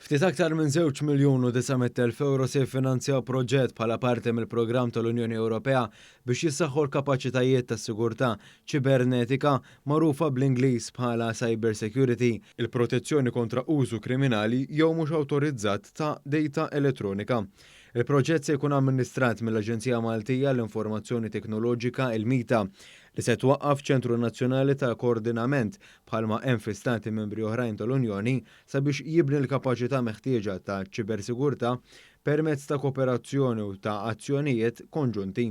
Ftit aktar minn 2,900,000 euro se jiffinanzjaw proġett bħala parti mill-programm tal-Unjoni Ewropea biex jissaħħu l-kapaċitajiet tas-sigurtà ċibernetika magħrufa bl-Ingliż bħala cyber security, il-protezzjoni kontra użu kriminali jew mhux awtorizzat ta' data elettronika. Il-proġett se jkun amministrat mill-Aġenzija Maltija l-Informazzjoni Teknoloġika il-MITA li se twaqqaf ċentru nazzjonali ta' koordinament bħalma hemm fi stati membri oħrajn tal-Unjoni sabiex jibni l-kapaċità meħtieġa ta' ċibersigurtà permezz ta' kooperazzjoni u ta' azzjonijiet konġunti.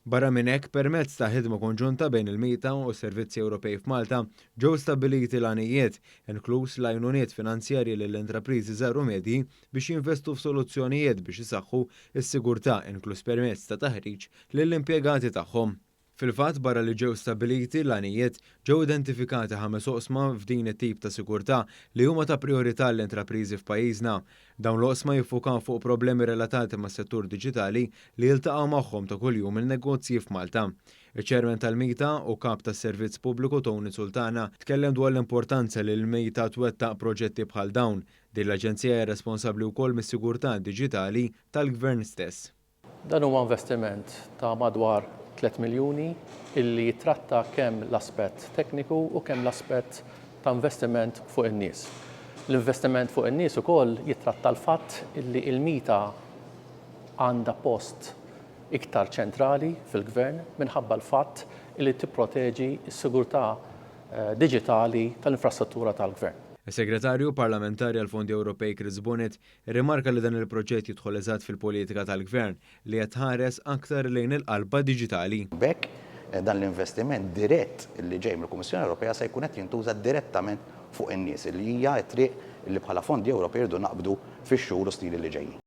Barra minn hekk permezz ta' ħidma konġunta bejn il-MITA u s-Servizzi Ewropej f'Malta ġew stabbiliti l-għanijiet, inkluż l-għajnuniet finanzjarji lill-intrapriżi żgħar u medji biex jinvestu f'soluzzjonijiet biex isaħħu s-sigurtà inkluż permezz ta' taħriġ lill-impjegati tagħhom. Fil-fatt barra li ġew stabiliti l-għanijiet ġew identifikati 5 oqsma f'din it-tip ta' sigurtà li huma ta' priorità l-intrapriżi f'pajjiżna. Dawn l-oqsma jiffukaw fuq problemi relatati mas-settur diġitali li jiltaqgħu magħhom ta' kuljum il-negozji f'Malta. Iċ-ċermen tal-MITA u kap tas-Servizz Pubbliku Tony Sultana tkellem dwar l-importanza li l-MITA twettaq proġetti bħal dawn. Din l-Aġenzija hija responsabbli wkoll mis-sigurtà diġitali tal-Gvern stess. Dan huwa investiment ta' madwar 3 miljuni illi jitratta kemm l-aspett tekniku u kemm l-aspett ta' investiment fuq in-nies. L-investiment fuq in-nies ukoll jitratta l-fatt illi l-MITA għandha post iktar ċentrali fil-Gvern minħabba l-fatt illi tipproteġi s-sigurtà diġitali tal-infrastruttura tal-Gvern. Is-Segretarju Parlamentari għal Fondi Ewropej Chris Bonnet rimarka li dan il-proġett jidħol eżatt fil-politika tal-Gvern li qed ħares aktar lejn il-qalba diġitali. Bekk dan l-investiment dirett li ġej mill-Kummissjoni Ewropea se jkun qed jintuża direttament fuq in-nies li hija t-triq li bħala fondi Ewropej irdu naqbdu fix-xhur u snin li ġejjin.